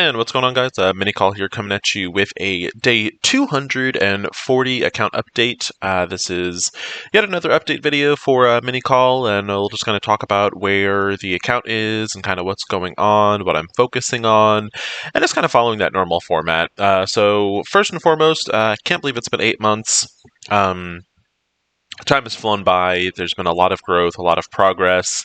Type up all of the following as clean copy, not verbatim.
And what's going on, guys? MiniKhal here, coming at you with a day 240 account update. This is yet another update video for MiniKhal, and we'll just kind of talk about where the account is and kind of what's going on, what I'm focusing on, and just kind of following that normal format. So first and foremost, I can't believe it's been 8 months. Time has flown by. There's been a lot of growth, a lot of progress,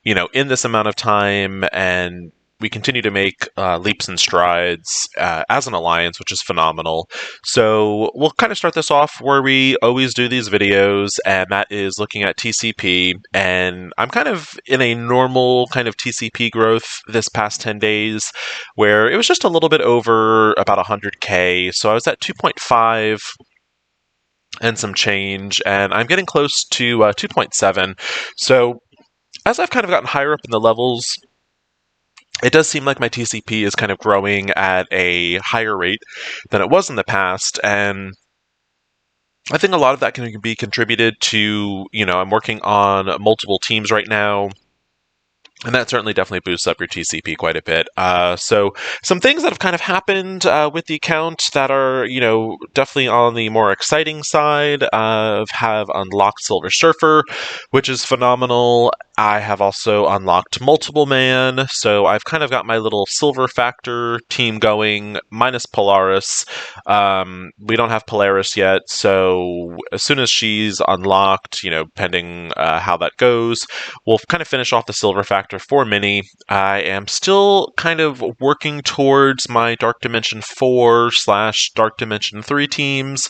in this amount of time, and we continue to make leaps and strides as an alliance, which is phenomenal. So we'll kind of start this off where we always do these videos, and that is looking at TCP. And I'm kind of in a normal kind of TCP growth this past 10 days, where it was just a little bit over about 100K. So I was at 2.5 and some change, and I'm getting close to 2.7. So as I've kind of gotten higher up in the levels, it does seem like my TCP is kind of growing at a higher rate than it was in the past, and I think a lot of that can be contributed to, I'm working on multiple teams right now, and that certainly definitely boosts up your TCP quite a bit. So some things that have kind of happened with the account that are, definitely on the more exciting side have unlocked Silver Surfer, which is phenomenal. I have also unlocked Multiple Man, so I've kind of got my little Silver Factor team going, minus Polaris. We don't have Polaris yet, so as soon as she's unlocked, pending how that goes, we'll kind of finish off the Silver Factor for Mini. I am still kind of working towards my Dark Dimension 4 / Dark Dimension 3 teams,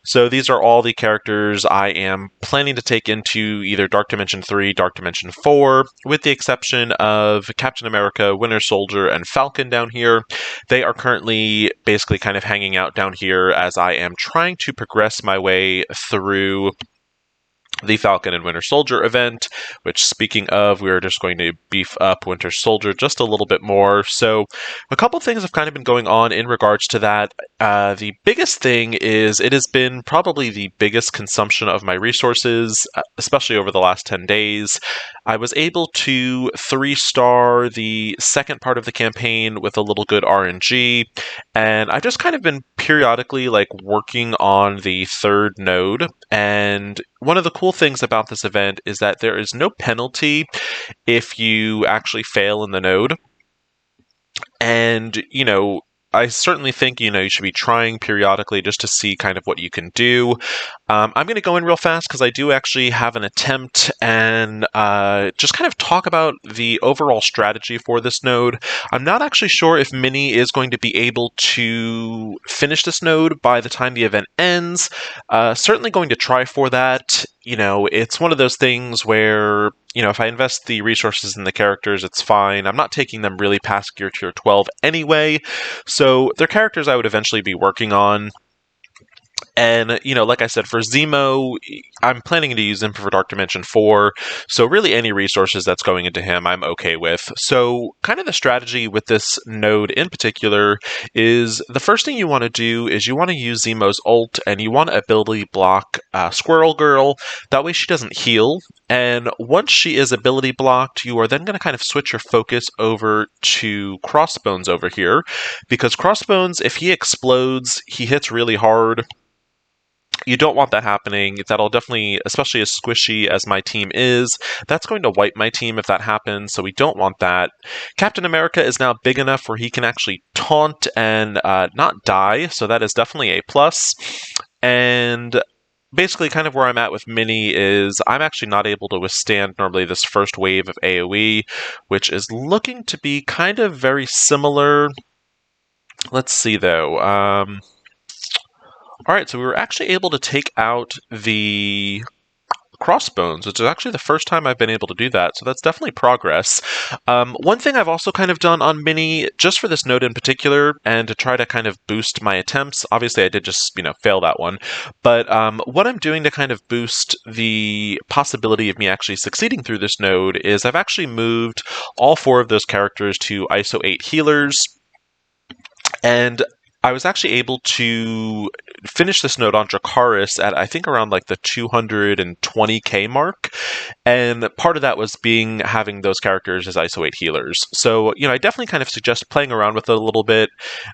so these are all the characters I am planning to take into either Dark Dimension 3, Dark Dimension 4, with the exception of Captain America, Winter Soldier, and Falcon down here. They are currently basically kind of hanging out down here as I am trying to progress my way through the Falcon and Winter Soldier event, which, speaking of, we're just going to beef up Winter Soldier just a little bit more. So a couple things have kind of been going on in regards to that. The biggest thing is it has been probably the biggest consumption of my resources, especially over the last 10 days. I was able to 3-star the second part of the campaign with a little good RNG, and I've just kind of been periodically working on the third node. And one of the cool things about this event is that there is no penalty if you actually fail in the node. And, I certainly think, you should be trying periodically just to see kind of what you can do. I'm going to go in real fast because I do actually have an attempt and just kind of talk about the overall strategy for this node. I'm not actually sure if Mini is going to be able to finish this node by the time the event ends. Certainly going to try for that. It's one of those things where, if I invest the resources in the characters, it's fine. I'm not taking them really past Gear Tier 12 anyway, so they're characters I would eventually be working on. And, like I said, for Zemo, I'm planning to use him for Dark Dimension 4, so really any resources that's going into him, I'm okay with. So kind of the strategy with this node in particular is the first thing you want to do is you want to use Zemo's ult, and you want to ability block Squirrel Girl. That way she doesn't heal, and once she is ability blocked, you are then going to kind of switch your focus over to Crossbones over here, because Crossbones, if he explodes, he hits really hard. You don't want that happening. That'll definitely, especially as squishy as my team is, that's going to wipe my team if that happens, so we don't want that. Captain America is now big enough where he can actually taunt and not die, so that is definitely a plus. And basically kind of where I'm at with Mini is I'm actually not able to withstand normally this first wave of AoE, which is looking to be kind of very similar. Let's see, though. Alright, so we were actually able to take out the Crossbones, which is actually the first time I've been able to do that, so that's definitely progress. One thing I've also kind of done on Mini, just for this node in particular, and to try to kind of boost my attempts, obviously I did just, fail that one, but what I'm doing to kind of boost the possibility of me actually succeeding through this node is I've actually moved all 4 of those characters to ISO 8 healers, and I was actually able to finish this node on Dracarys at I think around like the 220k mark, and part of that was having those characters as ISO 8 healers. So I definitely kind of suggest playing around with it a little bit.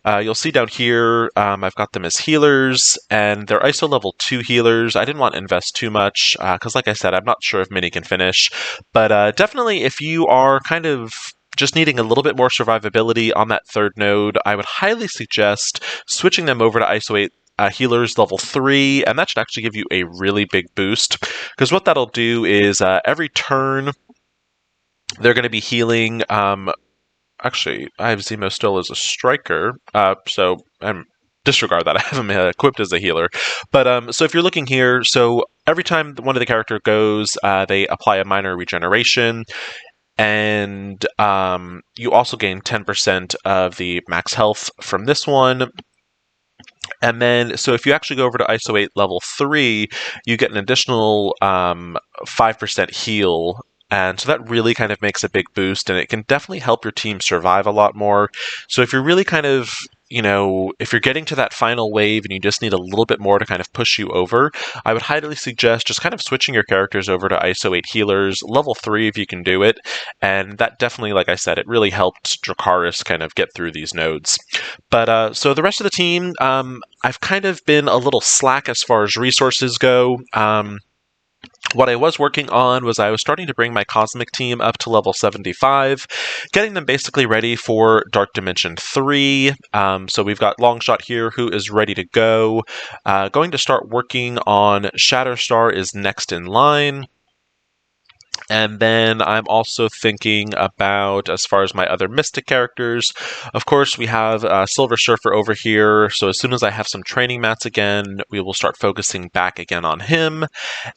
You'll see down here I've got them as healers, and they're ISO level 2 healers. I didn't want to invest too much because, like I said, I'm not sure if Mini can finish, but definitely if you are kind of just needing a little bit more survivability on that third node, I would highly suggest switching them over to ISO 8 healers level 3, and that should actually give you a really big boost, because what that'll do is every turn they're going to be healing. Actually, I have Zemo still as a striker, so disregard that. I have him equipped as a healer. But so if you're looking here, so every time one of the character goes, they apply a minor regeneration. And you also gain 10% of the max health from this one. And then, so if you actually go over to ISO 8 level 3, you get an additional 5% heal. And so that really kind of makes a big boost, and it can definitely help your team survive a lot more. So if you're really kind of, if you're getting to that final wave and you just need a little bit more to kind of push you over, I would highly suggest just kind of switching your characters over to ISO 8 healers, level 3 if you can do it. And that definitely, like I said, it really helped Dracarys kind of get through these nodes. But so the rest of the team, I've kind of been a little slack as far as resources go. What I was working on was I was starting to bring my Cosmic team up to level 75, getting them basically ready for Dark Dimension 3. So we've got Longshot here who is ready to go. Going to start working on Shatterstar is next in line. And then I'm also thinking about, as far as my other Mystic characters, of course, we have Silver Surfer over here. So as soon as I have some training mats again, we will start focusing back again on him.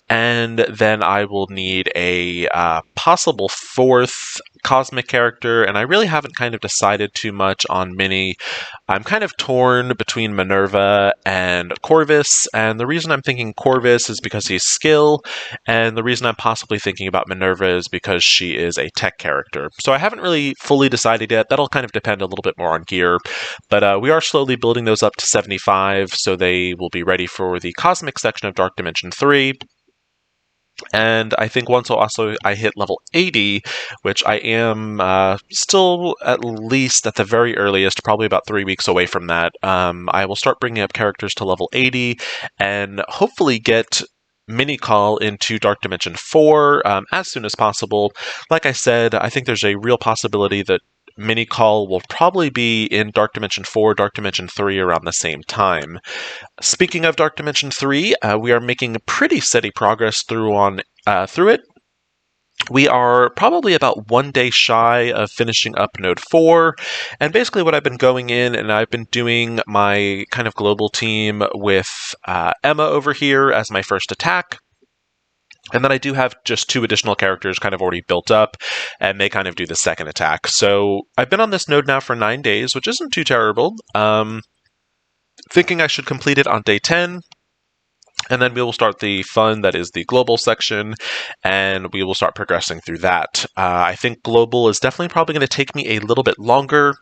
And then I will need a possible fourth Cosmic character, and I really haven't kind of decided too much on Mini. I'm kind of torn between Minerva and Corvus, and the reason I'm thinking Corvus is because he's skill, and the reason I'm possibly thinking about Minerva is because she is a tech character. So I haven't really fully decided yet. That'll kind of depend a little bit more on gear, but we are slowly building those up to 75, so they will be ready for the Cosmic section of Dark Dimension 3. And I think once I hit level 80, which I am still at least at the very earliest, probably about 3 weeks away from that, I will start bringing up characters to level 80 and hopefully get MiniKhal into Dark Dimension 4 as soon as possible. Like I said, I think there's a real possibility that MiniKhal will probably be in Dark Dimension 4, Dark Dimension 3 around the same time. Speaking of Dark Dimension 3, we are making pretty steady progress through it. We are probably about 1 day shy of finishing up Node 4, and basically what I've been going in, and I've been doing my kind of global team with Emma over here as my first attack. And then I do have just 2 additional characters kind of already built up, and they kind of do the second attack. So I've been on this node now for 9 days, which isn't too terrible. Thinking I should complete it on day 10, and then we will start the fun that is the global section, and we will start progressing through that. I think global is definitely probably going to take me a little bit longer,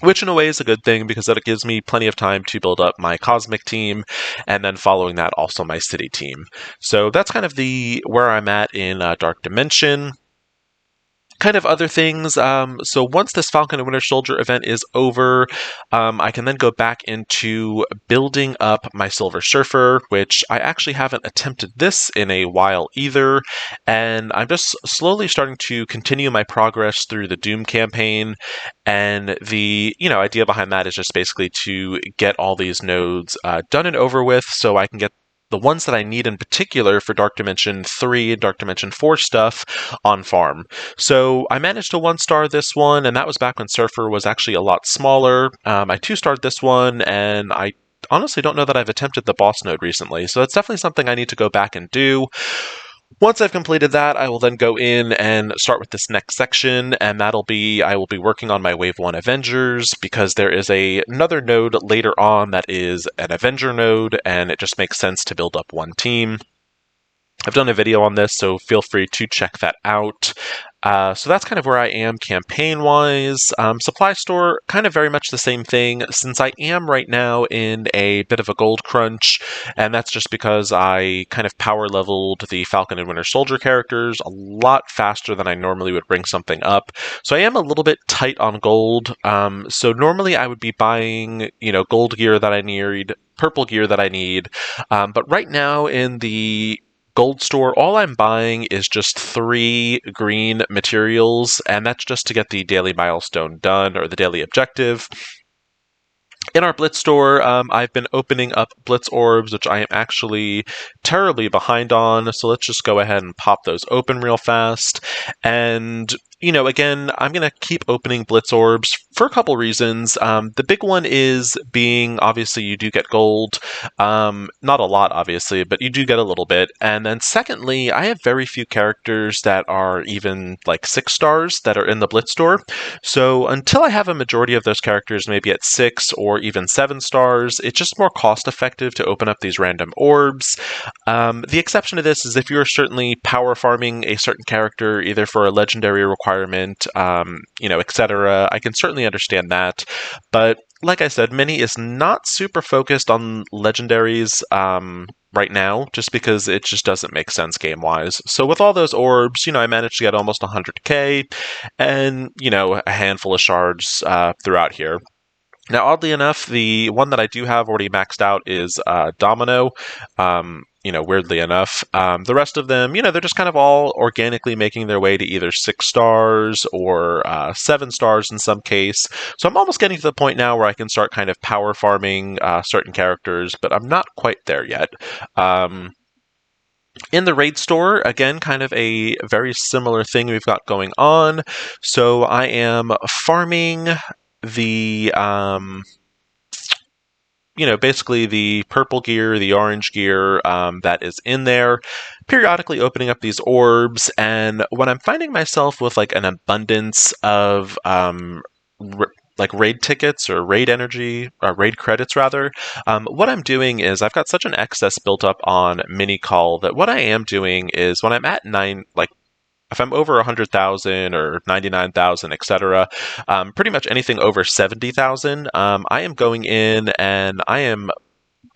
which in a way is a good thing because that gives me plenty of time to build up my Cosmic team, and then following that also my City team. So that's kind of where I'm at in Dark Dimension. Kind of other things, so once this Falcon and Winter Soldier event is over, I can then go back into building up my Silver Surfer, which I actually haven't attempted this in a while either, and I'm just slowly starting to continue my progress through the Doom campaign, and the idea behind that is just basically to get all these nodes done and over with so I can get the ones that I need in particular for Dark Dimension 3 and Dark Dimension 4 stuff on farm. So I managed to 1-star this one, and that was back when Surfer was actually a lot smaller. I 2-starred this one, and I honestly don't know that I've attempted the boss node recently, so that's definitely something I need to go back and do. Once I've completed that, I will then go in and start with this next section, and I will be working on my Wave 1 Avengers, because there is another node later on that is an Avenger node, and it just makes sense to build up one team. I've done a video on this, so feel free to check that out. So that's kind of where I am campaign-wise. Supply store, kind of very much the same thing, since I am right now in a bit of a gold crunch, and that's just because I kind of power leveled the Falcon and Winter Soldier characters a lot faster than I normally would bring something up. So I am a little bit tight on gold. So normally I would be buying, gold gear that I need, purple gear that I need, but right now in the gold store, all I'm buying is just 3 green materials, and that's just to get the daily milestone done, or the daily objective. In our Blitz store, I've been opening up Blitz orbs, which I am actually terribly behind on, so let's just go ahead and pop those open real fast. And again, I'm going to keep opening Blitz orbs for a couple reasons. The big one is being, obviously, you do get gold. Not a lot, obviously, but you do get a little bit. And then secondly, I have very few characters that are even like 6 stars that are in the Blitz store. So until I have a majority of those characters maybe at 6 or even 7 stars, it's just more cost effective to open up these random orbs. The exception to this is if you're certainly power farming a certain character, either for a legendary requirement, etc. I can certainly understand that. But like I said, Mini is not super focused on legendaries right now, just because it just doesn't make sense game-wise. So with all those orbs, I managed to get almost 100k, and, a handful of shards throughout here. Now, oddly enough, the one that I do have already maxed out is Domino. Weirdly enough. The rest of them, they're just kind of all organically making their way to either 6 stars or 7 stars in some case. So I'm almost getting to the point now where I can start kind of power farming certain characters, but I'm not quite there yet. In the raid store, again, kind of a very similar thing we've got going on. So I am farming the basically the purple gear, the orange gear that is in there, periodically opening up these orbs, and when I'm finding myself with like an abundance of like raid tickets or raid energy, or raid credits rather, what I'm doing is I've got such an excess built up on MiniKhal that what I am doing is when I'm at 9, like if I'm over 100,000 or 99,000, etc., pretty much anything over 70,000, I am going in and I am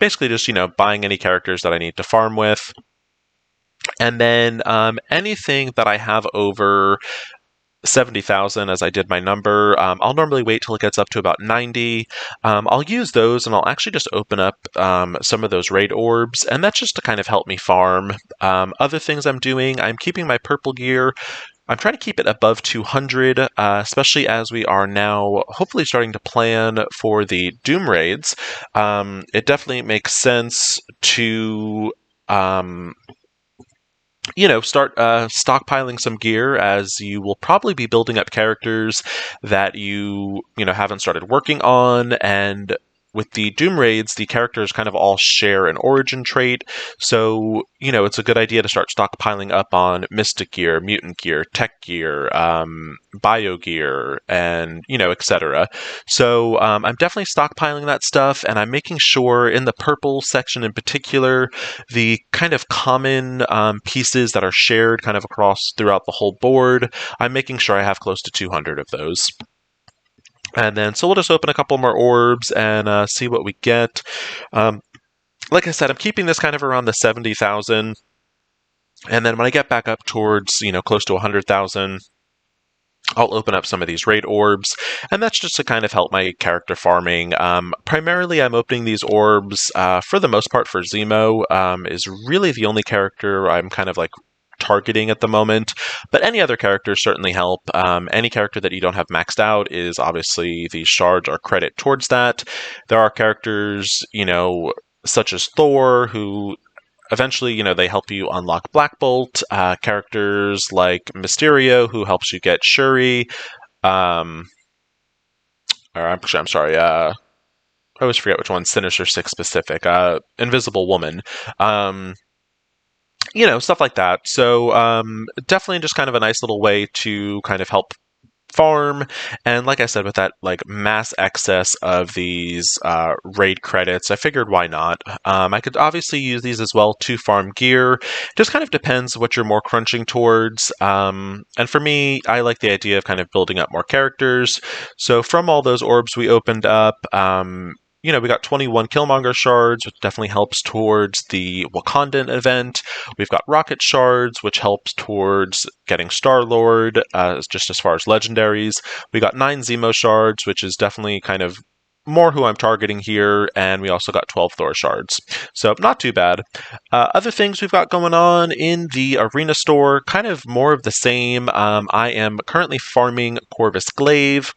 basically just, buying any characters that I need to farm with. And then anything that I have over 70,000 as I did my number. I'll normally wait till it gets up to about 90. I'll use those and I'll actually just open up some of those raid orbs, and that's just to kind of help me farm. Other things I'm doing, I'm keeping my purple gear. I'm trying to keep it above 200, especially as we are now hopefully starting to plan for the Doom raids. It definitely makes sense to start stockpiling some gear, as you will probably be building up characters that you haven't started working on, and with the Doom raids, the characters kind of all share an origin trait, so, it's a good idea to start stockpiling up on Mystic gear, Mutant gear, Tech gear, Bio gear, and, etc. So, I'm definitely stockpiling that stuff, and I'm making sure in the purple section in particular, the kind of common pieces that are shared kind of across throughout the whole board, I'm making sure I have close to 200 of those. And then, so we'll just open a couple more orbs and see what we get. Like I said, I'm keeping this kind of around the 70,000. And then when I get back up towards, close to 100,000, I'll open up some of these raid orbs, and that's just to kind of help my character farming. Primarily, I'm opening these orbs, for the most part, for Zemo, is really the only character I'm kind of like targeting at the moment, but any other characters certainly help. Any character that you don't have maxed out is obviously the shards are credit towards that. There are characters, such as Thor, who eventually, they help you unlock Black Bolt. Characters like Mysterio, who helps you get Shuri. Or I'm sorry. I always forget which one. Sinister Six specific. Invisible Woman. Stuff like that. So definitely just kind of a nice little way to kind of help farm. And like I said, with that like mass excess of these raid credits, I figured why not. I could obviously use these as well to farm gear. Just kind of depends what you're more crunching towards. And for me, I like the idea of kind of building up more characters. So from all those orbs we opened up, we got 21 Killmonger shards, which definitely helps towards the Wakandan event. We've got Rocket shards, which helps towards getting Star-Lord, just as far as legendaries. We got 9 Zemo shards, which is definitely kind of more who I'm targeting here, and we also got 12 Thor shards. So not too bad. Other things we've got going on in the arena store, kind of more of the same. I am currently farming Corvus Glaive.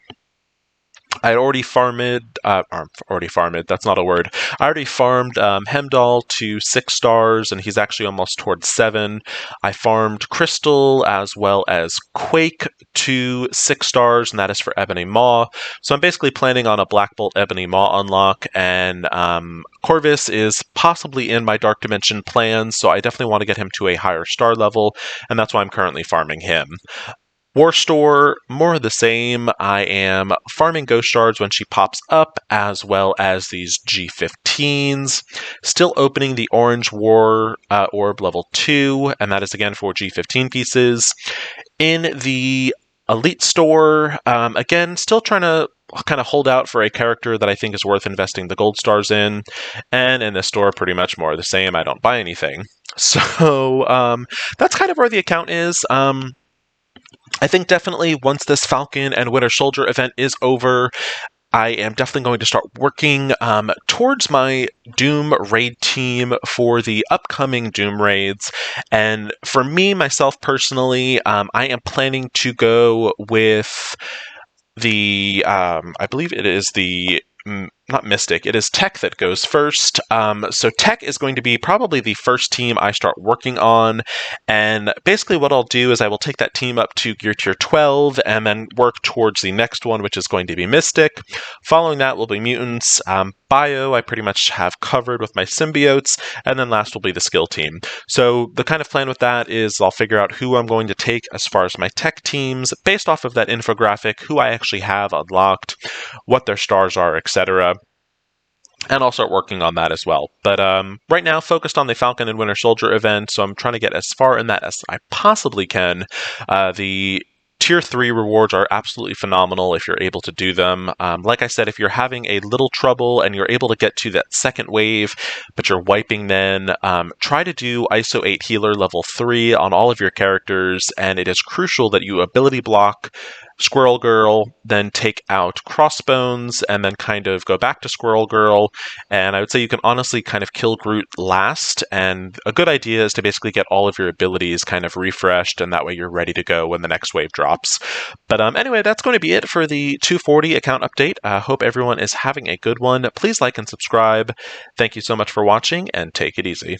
I already farmed, that's not a word. I already farmed Hemdall to 6 stars, and he's actually almost towards 7. I farmed Crystal as well as Quake to 6 stars, and that is for Ebony Maw. So I'm basically planning on a Black Bolt Ebony Maw unlock, and Corvus is possibly in my Dark Dimension plans, so I definitely want to get him to a higher star level, and that's why I'm currently farming him. War Store, more of the same. I am farming Ghost Shards when she pops up, as well as these G15s. Still opening the Orange War Orb level 2, and that is again for G15 pieces. In the Elite Store, again, still trying to kind of hold out for a character that I think is worth investing the gold stars in. And in this store, pretty much more of the same. I don't buy anything. So that's kind of where the account is. I think definitely once this Falcon and Winter Soldier event is over, I am definitely going to start working towards my Doom raid team for the upcoming Doom raids. And for me, myself personally, I am planning to go with the, I believe it is the not Mystic, it is Tech that goes first. So Tech is going to be probably the first team I start working on, and basically what I'll do is I will take that team up to Gear Tier 12 and then work towards the next one, which is going to be Mystic. Following that will be Mutants. Bio I pretty much have covered with my symbiotes, and then last will be the skill team. So the kind of plan with that is I'll figure out who I'm going to take as far as my tech teams based off of that infographic, who I actually have unlocked, what their stars are, etc. And I'll start working on that as well. But right now, focused on the Falcon and Winter Soldier event, so I'm trying to get as far in that as I possibly can. The Tier 3 rewards are absolutely phenomenal if you're able to do them. Like I said, if you're having a little trouble and you're able to get to that second wave, but you're wiping then, try to do ISO 8 Healer level 3 on all of your characters, and it is crucial that you ability block Squirrel Girl, then take out Crossbones, and then kind of go back to Squirrel Girl. And I would say you can honestly kind of kill Groot last, and a good idea is to basically get all of your abilities kind of refreshed, and that way you're ready to go when the next wave drops. But anyway, that's going to be it for the 240 account update. I hope everyone is having a good one. Please like and subscribe. Thank you so much for watching, and take it easy.